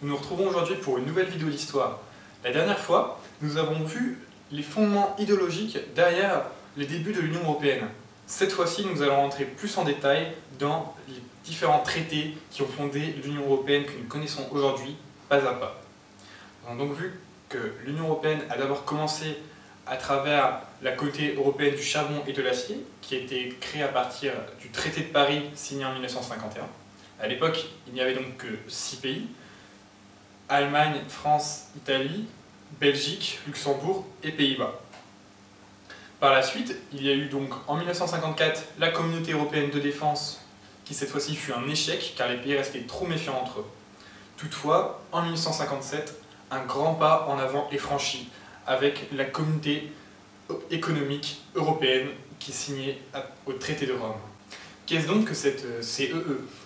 Nous nous retrouvons aujourd'hui pour une nouvelle vidéo d'histoire. La dernière fois, nous avons vu les fondements idéologiques derrière les débuts de l'Union européenne. Cette fois-ci, nous allons rentrer plus en détail dans les différents traités qui ont fondé l'Union européenne que nous connaissons aujourd'hui, pas à pas. Nous avons donc vu que l'Union européenne a d'abord commencé à travers la Communauté européenne du charbon et de l'acier, qui a été créée à partir du traité de Paris signé en 1951. À l'époque, il n'y avait donc que 6 pays: Allemagne, France, Italie, Belgique, Luxembourg et Pays-Bas. Par la suite, il y a eu donc en 1954 la Communauté européenne de défense, qui cette fois-ci fut un échec car les pays restaient trop méfiants entre eux. Toutefois, en 1957, un grand pas en avant est franchi avec la Communauté économique européenne qui est signée au traité de Rome. Qu'est-ce donc que cette CEE,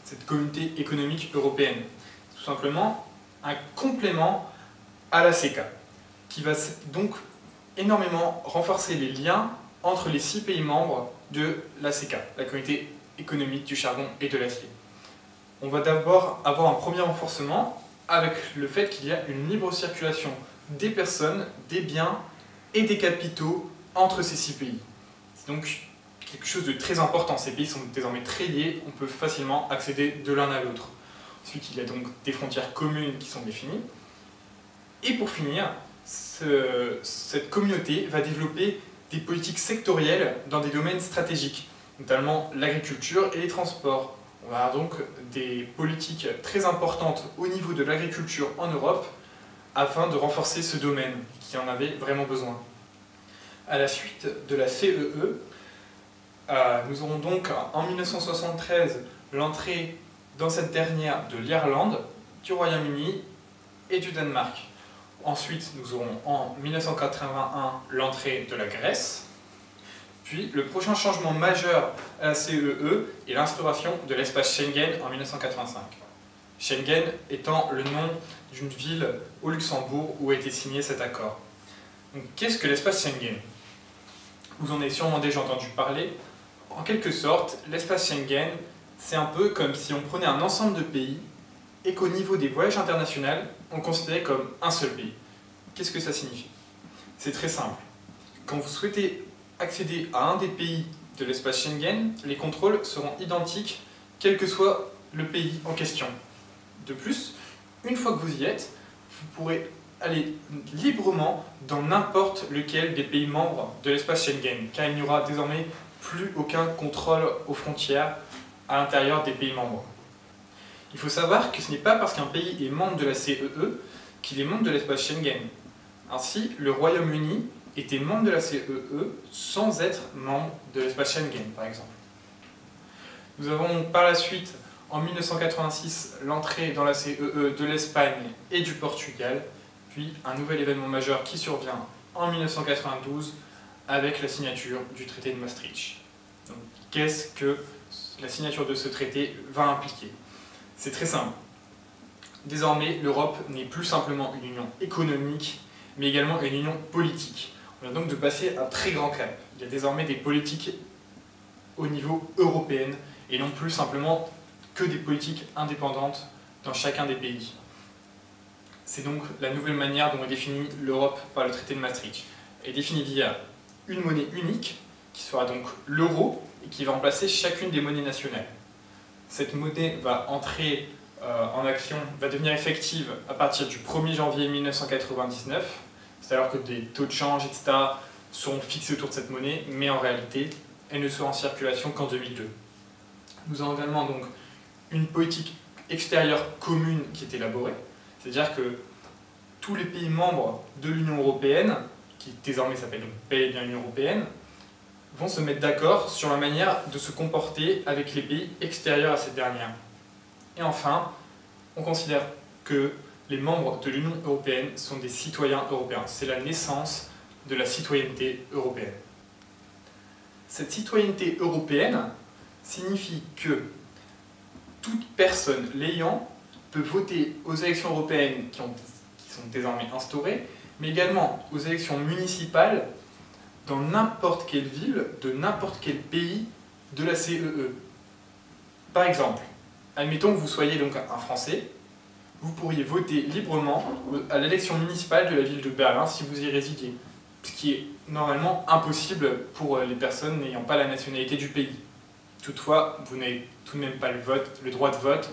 cette Communauté économique européenne? Tout simplement un complément à la CECA, qui va donc énormément renforcer les liens entre les 6 pays membres de la CECA, la Communauté économique du charbon et de l'acier. On va d'abord avoir un premier renforcement avec le fait qu'il y a une libre circulation des personnes, des biens et des capitaux entre ces 6 pays. C'est donc quelque chose de très important. Ces pays sont désormais très liés, on peut facilement accéder de l'un à l'autre. Ensuite, il y a donc des frontières communes qui sont définies. Et pour finir, cette communauté va développer des politiques sectorielles dans des domaines stratégiques, notamment l'agriculture et les transports. On va avoir donc des politiques très importantes au niveau de l'agriculture en Europe afin de renforcer ce domaine qui en avait vraiment besoin. À la suite de la CEE, nous aurons donc en 1973 l'entrée dans cette dernière de l'Irlande, du Royaume-Uni et du Danemark. Ensuite, nous aurons en 1981 l'entrée de la Grèce. Puis, le prochain changement majeur à la CEE est l'instauration de l'espace Schengen en 1985. Schengen étant le nom d'une ville au Luxembourg où a été signé cet accord. Qu'est-ce que l'espace Schengen? Vous en avez sûrement déjà entendu parler. En quelque sorte, l'espace Schengen, c'est un peu comme si on prenait un ensemble de pays et qu'au niveau des voyages internationaux, on le considérait comme un seul pays. Qu'est-ce que ça signifie? C'est très simple. Quand vous souhaitez accéder à un des pays de l'espace Schengen, les contrôles seront identiques, quel que soit le pays en question. De plus, une fois que vous y êtes, vous pourrez aller librement dans n'importe lequel des pays membres de l'espace Schengen, car il n'y aura désormais plus aucun contrôle aux frontières à l'intérieur des pays membres. Il faut savoir que ce n'est pas parce qu'un pays est membre de la CEE qu'il est membre de l'espace Schengen. Ainsi, le Royaume-Uni était membre de la CEE sans être membre de l'espace Schengen, par exemple. Nous avons par la suite, en 1986, l'entrée dans la CEE de l'Espagne et du Portugal, puis un nouvel événement majeur qui survient en 1992 avec la signature du traité de Maastricht. Qu'est-ce que la signature de ce traité va impliquer? C'est très simple. Désormais, l'Europe n'est plus simplement une union économique, mais également une union politique. On vient donc de passer un très grand cap. Il y a désormais des politiques au niveau européen et non plus simplement que des politiques indépendantes dans chacun des pays. C'est donc la nouvelle manière dont est définie l'Europe par le traité de Maastricht. Elle est définie via une monnaie unique, qui sera donc l'euro, et qui va remplacer chacune des monnaies nationales. Cette monnaie va entrer en action, va devenir effective à partir du 1er janvier 1999, c'est-à-dire que des taux de change, etc. seront fixés autour de cette monnaie, mais en réalité, elle ne sera en circulation qu'en 2002. Nous avons également donc une politique extérieure commune qui est élaborée, c'est-à-dire que tous les pays membres de l'Union européenne, qui désormais s'appelle donc bel et bien l'Union européenne, vont se mettre d'accord sur la manière de se comporter avec les pays extérieurs à cette dernière. Et enfin, on considère que les membres de l'Union européenne sont des citoyens européens. C'est la naissance de la citoyenneté européenne. Cette citoyenneté européenne signifie que toute personne l'ayant peut voter aux élections européennes qui sont désormais instaurées, mais également aux élections municipales dans n'importe quelle ville de n'importe quel pays de la CEE. Par exemple, admettons que vous soyez donc un Français, vous pourriez voter librement à l'élection municipale de la ville de Berlin si vous y résidiez, ce qui est normalement impossible pour les personnes n'ayant pas la nationalité du pays. Toutefois, vous n'avez tout de même pas le droit de vote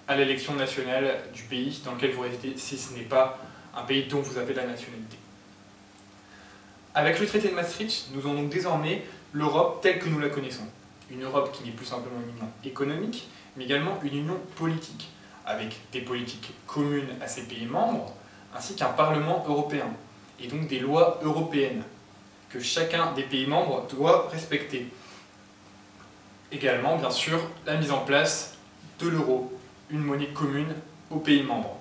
à l'élection nationale du pays dans lequel vous résidez si ce n'est pas un pays dont vous avez la nationalité. Avec le traité de Maastricht, nous avons donc désormais l'Europe telle que nous la connaissons. Une Europe qui n'est plus simplement une union économique, mais également une union politique, avec des politiques communes à ses pays membres, ainsi qu'un Parlement européen, et donc des lois européennes, que chacun des pays membres doit respecter. Également, bien sûr, la mise en place de l'euro, une monnaie commune aux pays membres.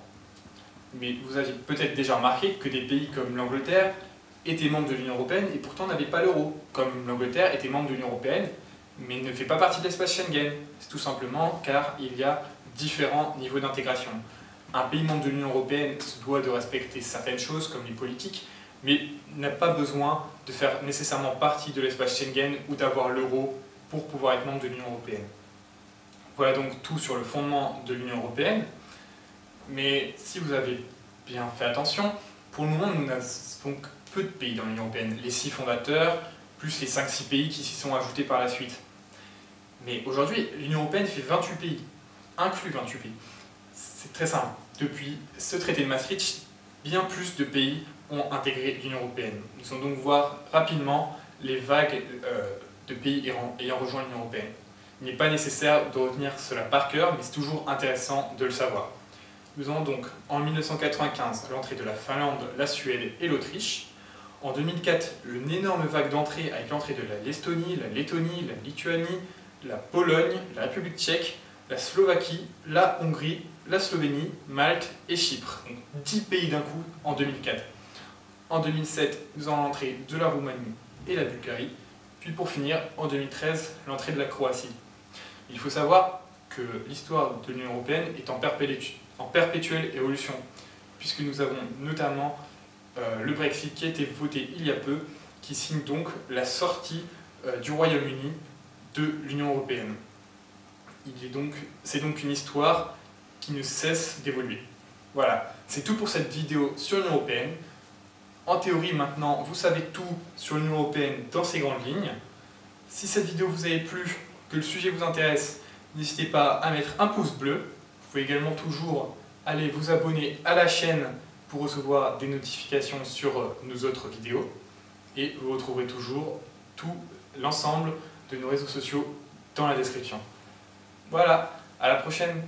Mais vous avez peut-être déjà remarqué que des pays comme l'Angleterre étaient membres de l'Union européenne et pourtant n'avaient pas l'euro, comme l'Angleterre était membre de l'Union européenne, mais ne fait pas partie de l'espace Schengen. C'est tout simplement car il y a différents niveaux d'intégration. Un pays membre de l'Union européenne se doit de respecter certaines choses, comme les politiques, mais n'a pas besoin de faire nécessairement partie de l'espace Schengen ou d'avoir l'euro pour pouvoir être membre de l'Union européenne. Voilà donc tout sur le fondement de l'Union européenne, mais si vous avez bien fait attention, pour le moment nous n'avons que peu de pays dans l'Union européenne, les 6 fondateurs, plus les 5-6 pays qui s'y sont ajoutés par la suite. Mais aujourd'hui, l'Union européenne fait 28 pays, inclus 28 pays. C'est très simple. Depuis ce traité de Maastricht, bien plus de pays ont intégré l'Union européenne. Nous allons donc voir rapidement les vagues de pays ayant rejoint l'Union européenne. Il n'est pas nécessaire de retenir cela par cœur, mais c'est toujours intéressant de le savoir. Nous avons donc en 1995 l'entrée de la Finlande, la Suède et l'Autriche. En 2004, une énorme vague d'entrée avec l'entrée de l'Estonie, la Lettonie, la Lituanie, la Pologne, la République tchèque, la Slovaquie, la Hongrie, la Slovénie, Malte et Chypre. Donc 10 pays d'un coup en 2004. En 2007, nous avons l'entrée de la Roumanie et la Bulgarie. Puis pour finir, en 2013, l'entrée de la Croatie. Il faut savoir que l'histoire de l'Union européenne est en perpétuelle évolution, puisque nous avons notamment le Brexit qui a été voté il y a peu, qui signe donc la sortie du Royaume-Uni de l'Union européenne. C'est donc une histoire qui ne cesse d'évoluer. Voilà, c'est tout pour cette vidéo sur l'Union européenne. En théorie, maintenant, vous savez tout sur l'Union européenne dans ses grandes lignes. Si cette vidéo vous a plu, que le sujet vous intéresse, n'hésitez pas à mettre un pouce bleu. Vous pouvez également toujours aller vous abonner à la chaîne pour recevoir des notifications sur nos autres vidéos. Et vous retrouverez toujours tout l'ensemble de nos réseaux sociaux dans la description. Voilà, à la prochaine!